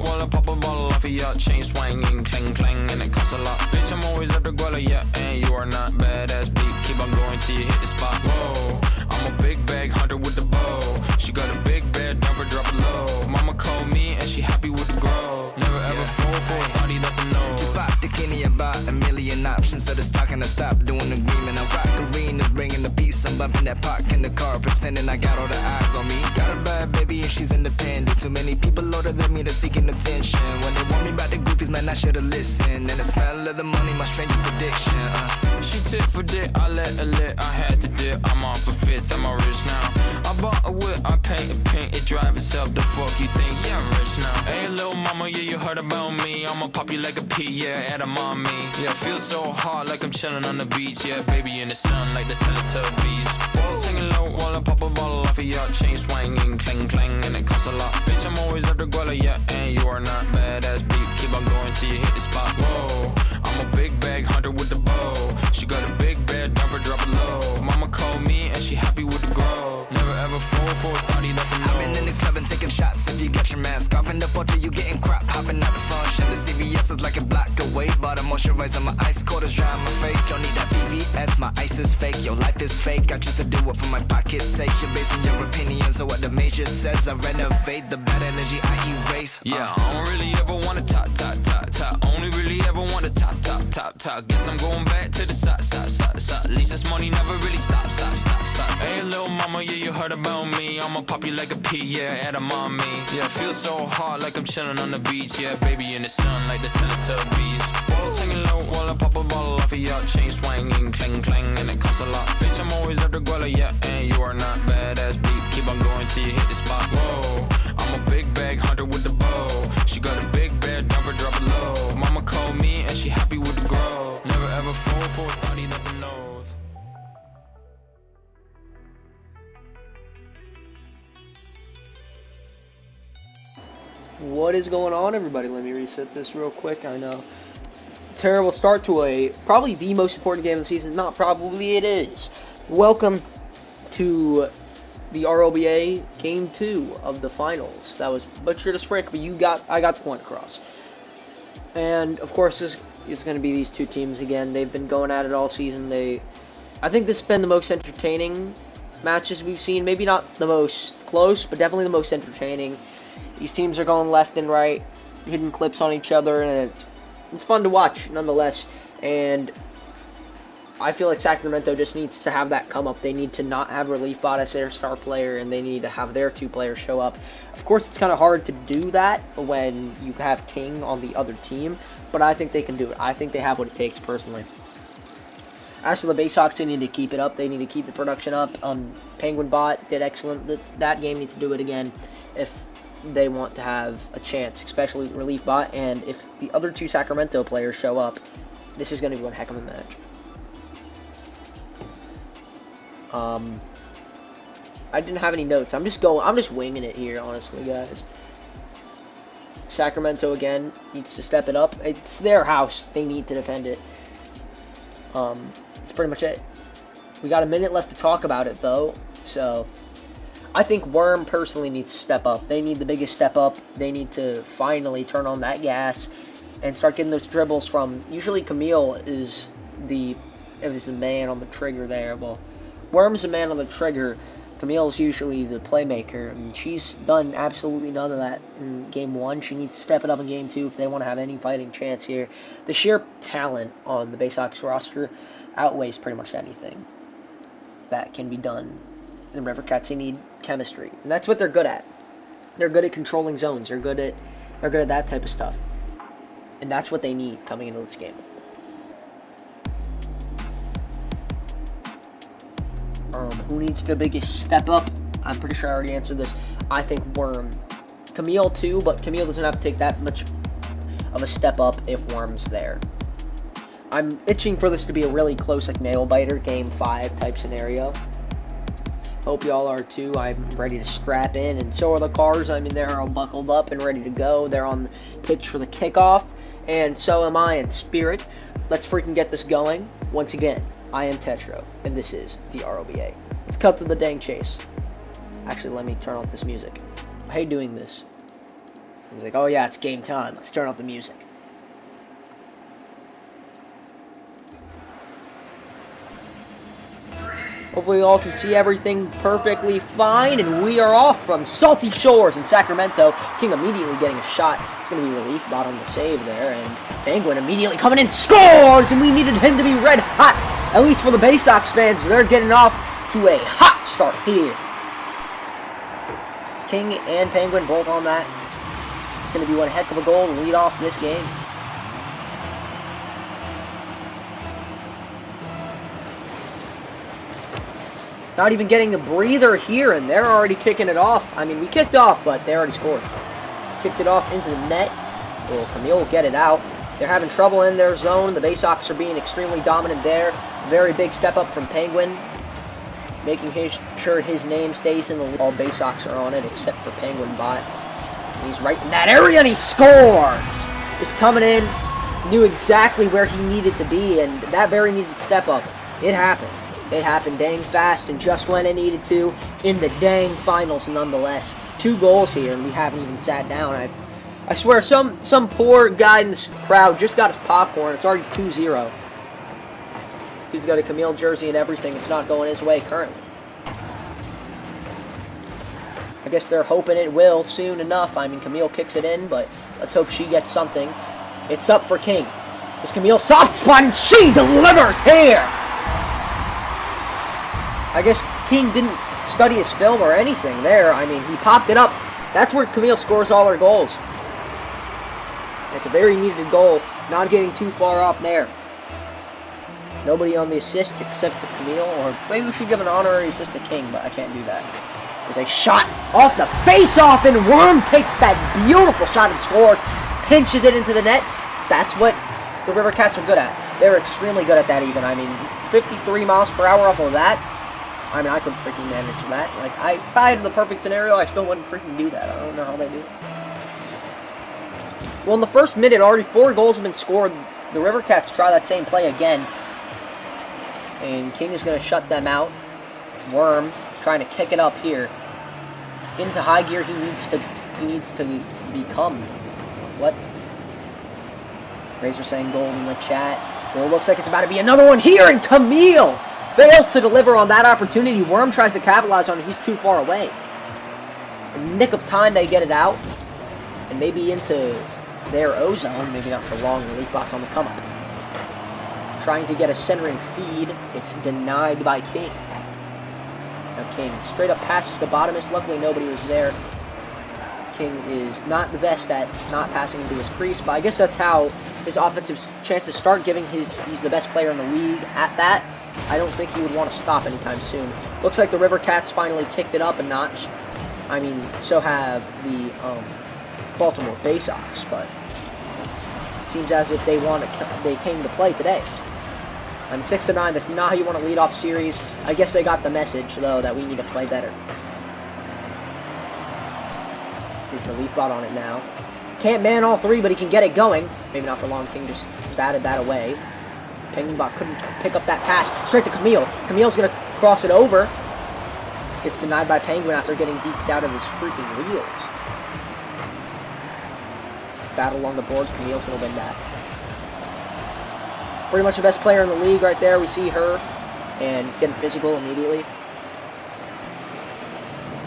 while I pop a bottle off of ya. Chain swinging, clang clang, and it costs a lot. Bitch, I'm always at the guala, yeah, and you are not badass beat. Keep on going till you hit the spot. Whoa, I'm a big bag hunter with the bow. She got a big bed, never drop it low. Mama called me and she happy with the grow. Never ever fall for a body that's a no. Just bought the Kenny about a million options. So it's talking to stop doing the agreement. I rock arenas, bringing the peace. I'm bumping that park in the car, pretending I got all the eyes on me. Got a bad baby and she's independent. Too many people older than me, they're seeking attention. When they want me about the goofies, man, I should've listened. And the smell of the money, my strangest addiction. She tit for dick, I let her lit. I had to dip, I'm on for fifth, I'm all rich now. I bought a whip, I paint, it drive itself. The fuck you think? Yeah, I'm rich now. Hey, little mama, yeah, you heard about me. I'ma pop you like a pea, yeah, at a mommy. Yeah, feel so hot like I'm chilling on the beach. Yeah, baby in the sun like the Teletubbies. Singing low while I pop a bottle off of ya. Chain swinging, clang clang, and it costs a lot. Bitch, I'm always at the guala, yeah, and you are not badass beat. Keep on going till you hit the spot. Whoa, I'm a big bag hunter with the bow. She got a big bed, never drop it low. Mama called me and she happy with the grow. Never ever fall for a body that's a no. I've been in the club and taking shots. If you get your mask off in the photo, you getting crap. Hopping out the function. The CVS is like a block away. But I'm moisturizing my ice cold is dry on my face. Don't need that VVS, my ice is fake. Your life is fake. I choose to do it for my pocket's sake. You're basing your opinions on what the major says. I renovate the bad energy I erase. Yeah, I don't really ever wanna top. Only really ever wanna top. Guess I'm going back to the side. At least this money never really stops. Hey, little mama, yeah, you heard about me. I'ma pop you like a pea, yeah, at a mommy. Yeah, feel so hot like I'm chilling on the beach. Yeah, baby in the sun like the Teletubbies. Singing low while I pop a bottle off of ya. Chain swinging, clang clang, and it costs a lot. Bitch, I'm always at the guala, yeah, and you are not badass beat. Keep on going till you hit the spot. Whoa, I'm a big bag hunter with the bow. She got a big bed, never drop it low. Mama called me and she happy with the grow. Never ever fall for a body that's a nose. What is going on, everybody? Let me reset this real quick. I know. Terrible start to a probably the most important game of the season. Not probably, it is. Welcome to the RLBA Game 2 of the finals. That was butchered as frick, but I got the point across. And of course, this is going to be these two teams again. They've been going at it all season. I think this has been the most entertaining matches we've seen. Maybe not the most close, but definitely the most entertaining. These teams are going left and right, hitting clips on each other, and it's fun to watch nonetheless. And I feel like Sacramento just needs to have that come up. They need to not have RLBot as their star player, and they need to have their two players show up. Of course, it's kind of hard to do that when you have King on the other team, but I think they can do it. I think they have what it takes, personally. As for the Baysox, they need to keep it up. They need to keep the production up. Penguin Bot did excellent. That game needs to do it again if they want to have a chance, especially RLBot. And if the other two Sacramento players show up, this is going to be one heck of a match. I didn't have any notes. I'm just winging it here, honestly, guys. Sacramento again needs to step it up. It's their house. They need to defend it. That's pretty much it. We got a minute left to talk about it, though. So I think Worm personally needs to step up. They need the biggest step up. They need to finally turn on that gas and start getting those dribbles from. Usually Camille is the man on the trigger there. Well, Worm's the man on the trigger. Camille's usually the playmaker, and she's done absolutely none of that in Game 1. She needs to step it up in Game 2 if they want to have any fighting chance here. The sheer talent on the Baysox roster outweighs pretty much anything that can be done in the River Cats. They need chemistry, and that's what they're good at. They're good at controlling zones. They're good at that type of stuff, and that's what they need coming into this game. Who needs the biggest step up? I'm pretty sure I already answered this. I think Worm. Camille too, but Camille doesn't have to take that much of a step up if Worm's there. I'm itching for this to be a really close, like, nail-biter Game 5 type scenario. Hope y'all are too. I'm ready to strap in, and so are the cars. I mean, they're all buckled up and ready to go. They're on the pitch for the kickoff, and so am I in spirit. Let's freaking get this going. Once again, I am Tetro, and this is the RLBA. Let's cut to the dang chase. Actually, let me turn off this music. I hate doing this. He's like, oh yeah, it's game time. Let's turn off the music. Hopefully you all can see everything perfectly fine, and we are off from Salty Shores in Sacramento. King immediately getting a shot. It's going to be relief bot on the save there, and Penguin immediately coming in, scores! And we needed him to be red hot. At least for the Baysox fans, they're getting off to a hot start here. King and Penguin both on that. It's going to be one heck of a goal to lead off this game. Not even getting a breather here, and they're already kicking it off. I mean, we kicked off, but they already scored. Kicked it off into the net. Well, Camille will get it out. They're having trouble in their zone. The Baysox are being extremely dominant there. Very big step up from Penguin, making sure his name stays in the league. All Baysox are on it except for Penguin Bot. He's right in that area, and he scores! Just coming in, knew exactly where he needed to be, and that very needed step up. It happened. It happened dang fast and just when it needed to in the dang finals nonetheless. 2 goals here, and we haven't even sat down. I swear, some poor guy in the crowd just got his popcorn. It's already 2-0. Dude's got a Camille jersey and everything. It's not going his way currently. I guess they're hoping it will soon enough. I mean, Camille kicks it in, but let's hope she gets something. It's up for King. It's Camille soft spot, and she delivers here! I guess King didn't study his film or anything there. I mean, he popped it up. That's where Camille scores all her goals. It's a very needed goal. Not getting too far off there. Nobody on the assist except for Camille. Or maybe we should give an honorary assist to King, but I can't do that. There's a shot off the face-off, and Worm takes that beautiful shot and scores. Pinches it into the net. That's what the River Cats are good at. They're extremely good at that even. I mean, 53 miles per hour off of that. I mean, I couldn't freaking manage that. Like, if I had the perfect scenario, I still wouldn't freaking do that. I don't know how they do it. Well, in the first minute, already 4 goals have been scored. The River Cats try that same play again. And King is going to shut them out. Worm trying to kick it up here. Into high gear, he needs to become. What? Razor saying goal in the chat. Well, it looks like it's about to be another one here, and Camille fails to deliver on that opportunity. Worm tries to capitalize on it. He's too far away. In the nick of time, they get it out. And maybe into their O-zone. Maybe not for long. Relief bot's on the come-up. Trying to get a centering feed. It's denied by King. Now King straight up passes the bottomist. Luckily, nobody was there. King is not the best at not passing into his crease, but I guess that's how his offensive chances start, giving he's the best player in the league at that. I don't think he would want to stop anytime soon. Looks like the River Cats finally kicked it up a notch. I mean, so have the Baltimore Baysox, but it seems as if they came to play today. I'm 6-9. That's not how you want to lead off series. I guess they got the message though that we need to play better. Here's relief bot on it now. Can't man all 3, but he can get it going. Maybe not for long. King just batted that away. Penguin Bot couldn't pick up that pass. Straight to Camille. Camille's going to cross it over. It's denied by Penguin after getting deked out of his freaking wheels. Battle along the boards. Camille's going to win that. Pretty much the best player in the league right there. We see her. And getting physical immediately.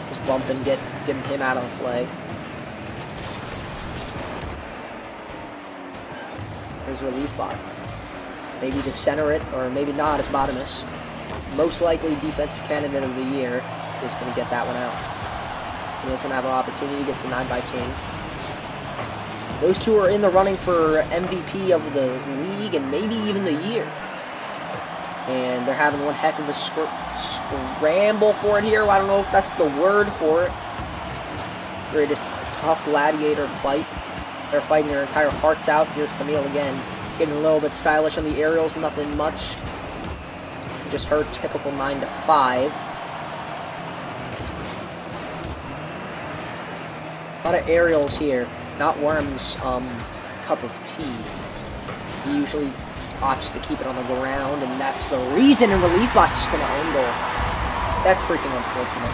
Just bumping, getting him out of the play. There's relief bot. Maybe to center it, or maybe not as bottomist. Most likely defensive candidate of the year is going to get that one out. He's going to have an opportunity, gets denied by King. Those two are in the running for MVP of the league and maybe even the year. And they're having one heck of a scramble for it here. I don't know if that's the word for it. Very just tough gladiator fight. They're fighting their entire hearts out. Here's Camille again. Getting a little bit stylish on the aerials, nothing much. Just her typical 9 to 5. A lot of aerials here. Not Worm's cup of tea. He usually opts to keep it on the ground, and that's the reason. And relief bot's just going to own goal. That's freaking unfortunate.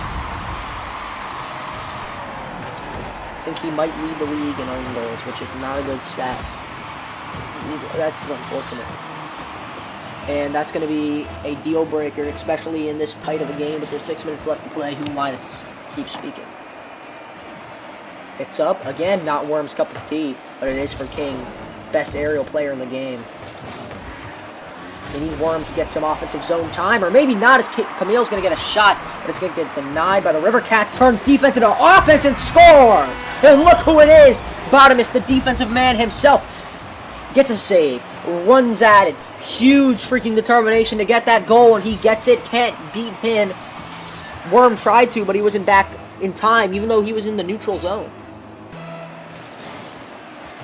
think he might lead the league in own goals, which is not a good stat. That's just unfortunate. And that's going to be a deal breaker, especially in this tight of a game. If there's 6 minutes left to play, who am I to keep speaking? It's up. Again, not Worm's cup of tea, but it is for King. Best aerial player in the game. We need Worm to get some offensive zone time, or maybe not, as Camille's going to get a shot, but it's going to get denied by the River Cats. Turns defense into offense and scores! And look who it is! Botimus, the defensive man himself, gets a save, runs at it. Huge freaking determination to get that goal, and he gets it. Can't beat him. Worm tried to, but he wasn't back in time, even though he was in the neutral zone.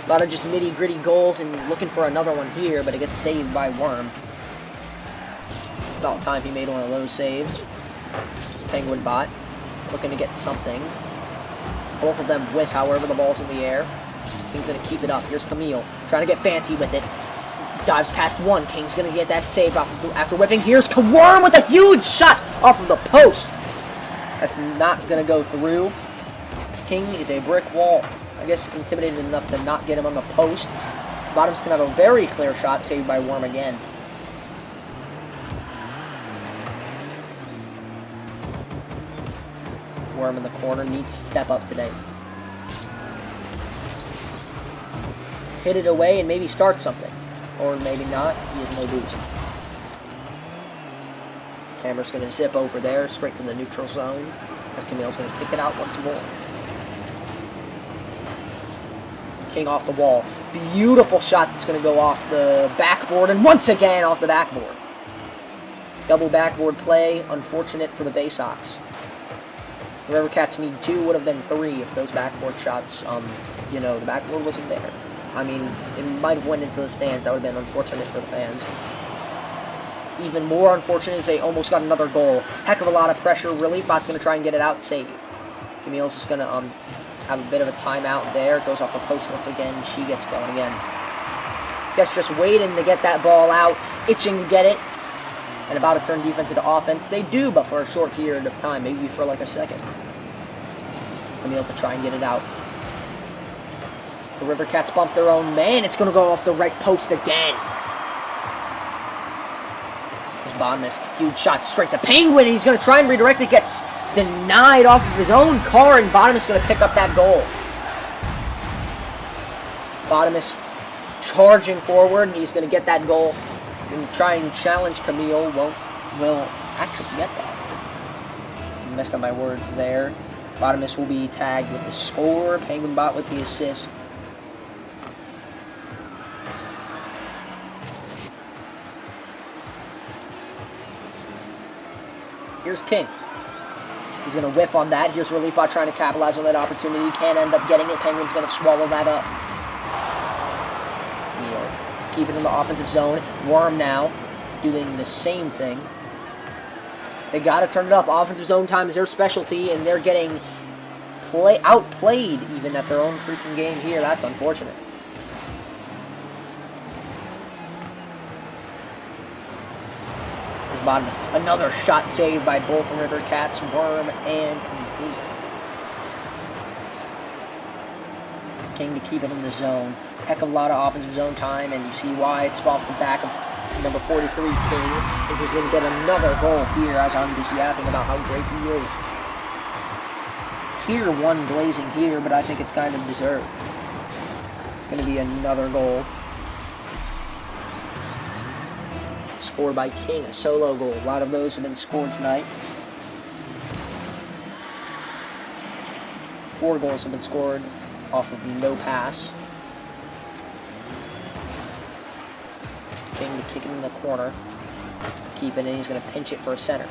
A lot of just nitty-gritty goals, and looking for another one here, but it gets saved by Worm. About time he made one of those saves. This Penguin bot looking to get something. Both of them whiff, however, the ball's in the air. King's going to keep it up. Here's Camille trying to get fancy with it. Dives past one. King's going to get that save after whipping. Here's Worm with a huge shot off of the post. That's not going to go through. King is a brick wall. I guess intimidated enough to not get him on the post. Bottom's going to have a very clear shot saved by Worm again. Worm in the corner needs to step up today. Hit it away and maybe start something. Or maybe not. He has no boost. Camera's going to zip over there, straight to the neutral zone. As Camille's going to kick it out once more. King off the wall. Beautiful shot that's going to go off the backboard. And once again off the backboard. Double backboard play. Unfortunate for the Baysox. The River Cats need 2, would have been 3 if those backboard shots, the backboard wasn't there. I mean, it might have went into the stands. That would have been unfortunate for the fans. Even more unfortunate is they almost got another goal. Heck of a lot of pressure. Relief Bot's going to try and get it out safe. Camille's just going to have a bit of a timeout there. Goes off the post once again. She gets going again. Guess just waiting to get that ball out. Itching to get it. And about to turn defense into offense. They do, but for a short period of time. Maybe for like a second. Camille to try and get it out. The River Cats bump their own man. It's going to go off the right post again. There's Botimus. Huge shot straight to Penguin. He's going to try and redirect it. Gets denied off of his own car, and Botimus is going to pick up that goal. Botimus charging forward, and he's going to get that goal. And try and challenge Camille. Will actually get that. Messed up my words there. Botimus will be tagged with the score. Penguin Bot with the assist. Here's King. He's going to whiff on that. Here's Relief Bot trying to capitalize on that opportunity. Can't end up getting it. Penguin's going to swallow that up. Keep it in the offensive zone. Worm now doing the same thing. They got to turn it up. Offensive zone time is their specialty, and they're getting outplayed even at their own freaking game here. That's unfortunate. There's Botimus. Another shot saved by both River Cats, Worm and King to keep it in the zone. Heck of a lot of offensive zone time, and you see why. It's off the back of number 43, King. I think he's going to get another goal here as I'm just yapping about how great he is. Tier 1 blazing here, but I think it's kind of deserved. It's going to be another goal. Scored by King, a solo goal. A lot of those have been scored tonight. 4 goals have been scored off of no pass. King to kick it in the corner. Keep it in. He's going to pinch it for a center.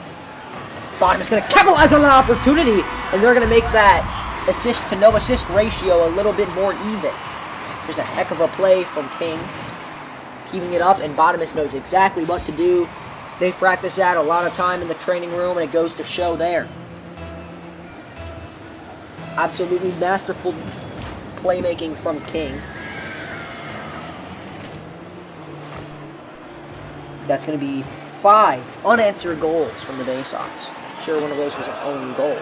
Botimus is going to capitalize on the opportunity, and they're going to make that assist to no assist ratio a little bit more even. There's a heck of a play from King. Keeping it up, and Botimus knows exactly what to do. They've practiced that a lot of time in the training room, and it goes to show there. Absolutely masterful playmaking from King. That's going to be 5 unanswered goals from the Baysox. Sure, one of those was an own goal.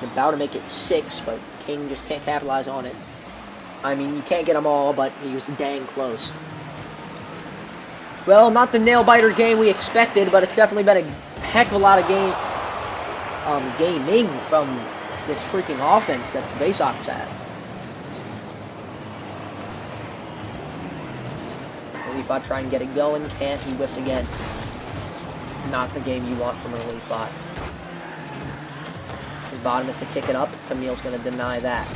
About to make it 6, but King just can't capitalize on it. I mean, you can't get them all, but he was dang close. Well, not the nail-biter game we expected, but it's definitely been a heck of a lot of gaming from this freaking offense that the Baysox had. RLBA try and get it going, can't, he whiffs again. It's not the game you want from RLBA. His bottom is to kick it up, Camille's going to deny that.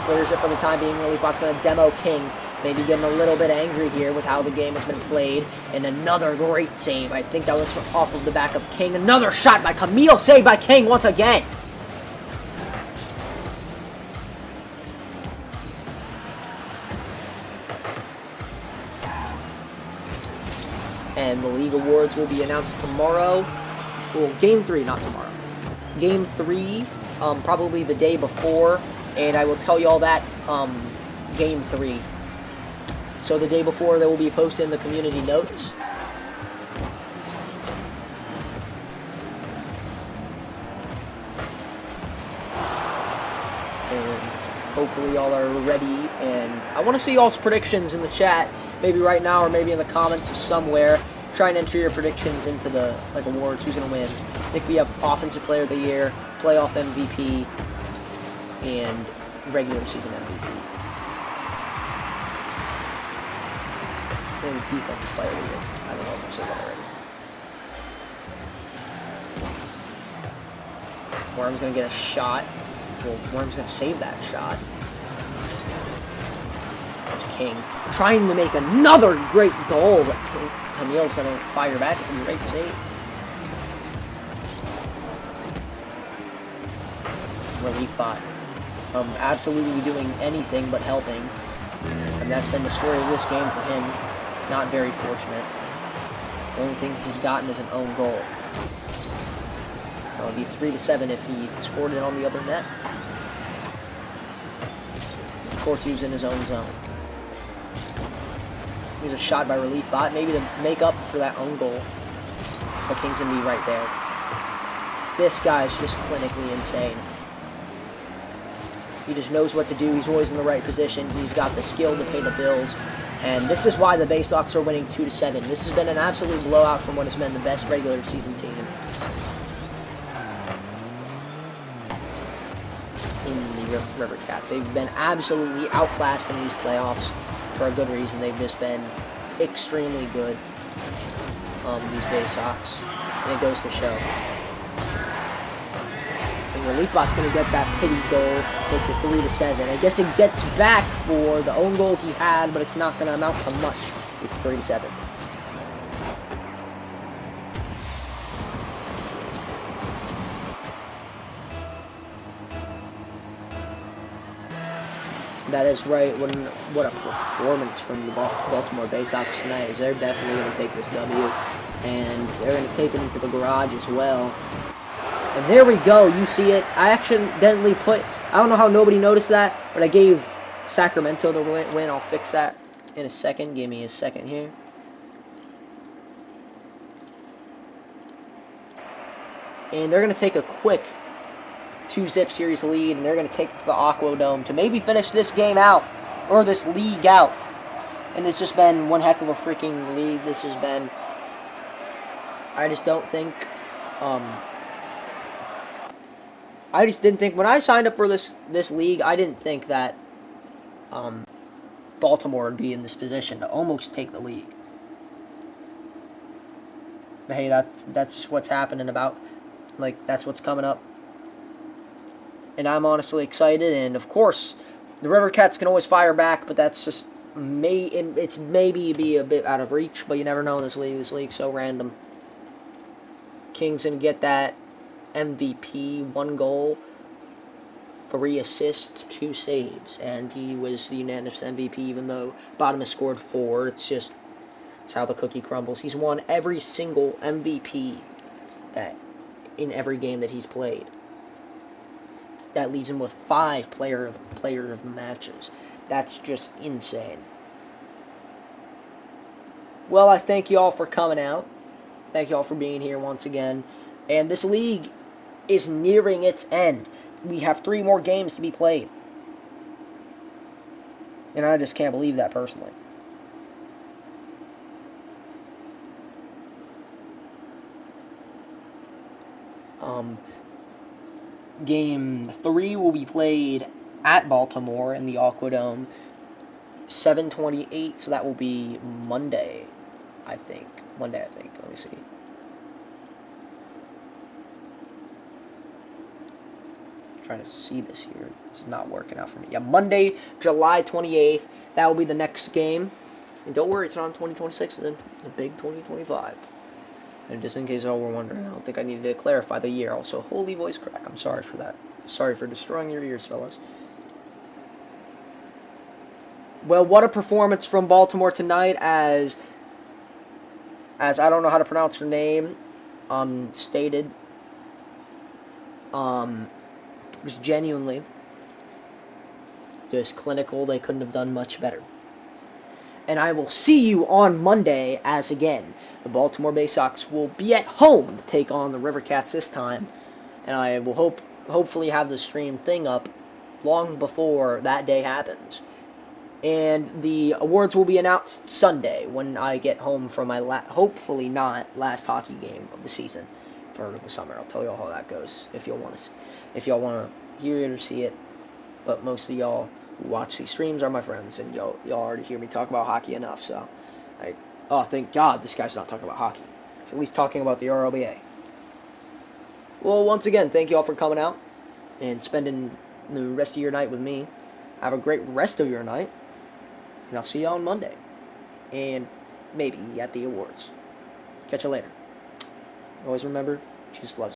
Clears it for the time being, RLBA's going to demo King. Maybe getting a little bit angry here with how the game has been played. And another great save. I think that was off of the back of King. Another shot by Camille, saved by King once again. And the league awards will be announced tomorrow. Well, game 3, not tomorrow. Game 3, probably the day before. And I will tell you all that, game 3. So the day before, they will be posted in the community notes. And hopefully y'all are ready. And I want to see y'all's predictions in the chat. Maybe right now or maybe in the comments somewhere. Try and enter your predictions into the awards. Who's going to win? I think we have Offensive Player of the Year, Playoff MVP, and Regular Season MVP. Defensive Player of the Year. I don't know if I said that already. Worm's going to get a shot. Well, Worm's going to save that shot. There's King. Trying to make another great goal, but Camille's going to fire back. Great save. RLBA. Absolutely doing anything but helping. And that's been the story of this game for him. Not very fortunate. The only thing he's gotten is an own goal. It would be 3-7 if he scored it on the other net. Of course, he was in his own zone. Here's a shot by RLBA, maybe to make up for that own goal. But King's gonna be right there. This guy's just clinically insane. He just knows what to do. He's always in the right position. He's got the skill to pay the bills. And this is why the Baysox are winning 2-7. This has been an absolute blowout from what has been the best regular season team in the River Cats. They've been absolutely outclassed in these playoffs for a good reason. They've just been extremely good, these Baysox. And it goes to show. RLBA's going to get that pity goal, makes it 3-7. I guess it gets back for the own goal he had, but it's not going to amount to much. It's 3-7. That is right. What a performance from the Baltimore Baysox tonight. They're definitely going to take this W, and they're going to take it into the garage as well. And there we go, you see it. I accidentally I don't know how nobody noticed that, but I gave Sacramento the win. I'll fix that in a second. Give me a second here. And they're going to take a quick 2-zip series lead, and they're going to take it to the Aqua Dome to maybe finish this game out, or this league out. And it's just been one heck of a freaking league. This has been, I just don't think, I just didn't think, when I signed up for this league, I didn't think that Baltimore would be in this position to almost take the league. But hey, that's just what's happening that's what's coming up. And I'm honestly excited, and of course, the River Cats can always fire back, but that's just, it's maybe be a bit out of reach, but you never know in this league. This league's so random. King's gonna get that MVP, 1 goal, 3 assists, 2 saves, and he was the unanimous MVP, even though Bottom has scored 4. It's how the cookie crumbles. He's won every single MVP in every game that he's played. That leaves him with 5 player of the matches. That's just insane. Well, I thank you all for coming out. Thank you all for being here once again. And this league is nearing its end. We have 3 more games to be played. And I just can't believe that personally. Game 3 will be played at Baltimore in the Aquadome, 7/28, so that will be Monday, I think. Let me see. I'm trying to see this here. It's not working out for me. Yeah, Monday, July 28th. That will be the next game. And don't worry, it's not in 2026, it's in the big 2025. And just in case y'all were wondering, I don't think I needed to clarify the year. Also, holy voice crack. I'm sorry for that. Sorry for destroying your ears, fellas. Well, what a performance from Baltimore tonight as I don't know how to pronounce her name, stated. Was genuinely just clinical. They couldn't have done much better. And I will see you on Monday as, again, the Baltimore Baysox will be at home to take on the Rivercats this time. And I will hopefully have the stream thing up long before that day happens. And the awards will be announced Sunday when I get home from my hopefully not last hockey game of the season for the summer. I'll tell y'all how that goes if y'all want to hear it or see it. But most of y'all who watch these streams are my friends, and y'all already hear me talk about hockey enough. So, thank God this guy's not talking about hockey. He's at least talking about the RLBA. Well, once again, thank y'all for coming out and spending the rest of your night with me. Have a great rest of your night. And I'll see you on Monday. And maybe at the awards. Catch you later. Always remember, Jesus loves you.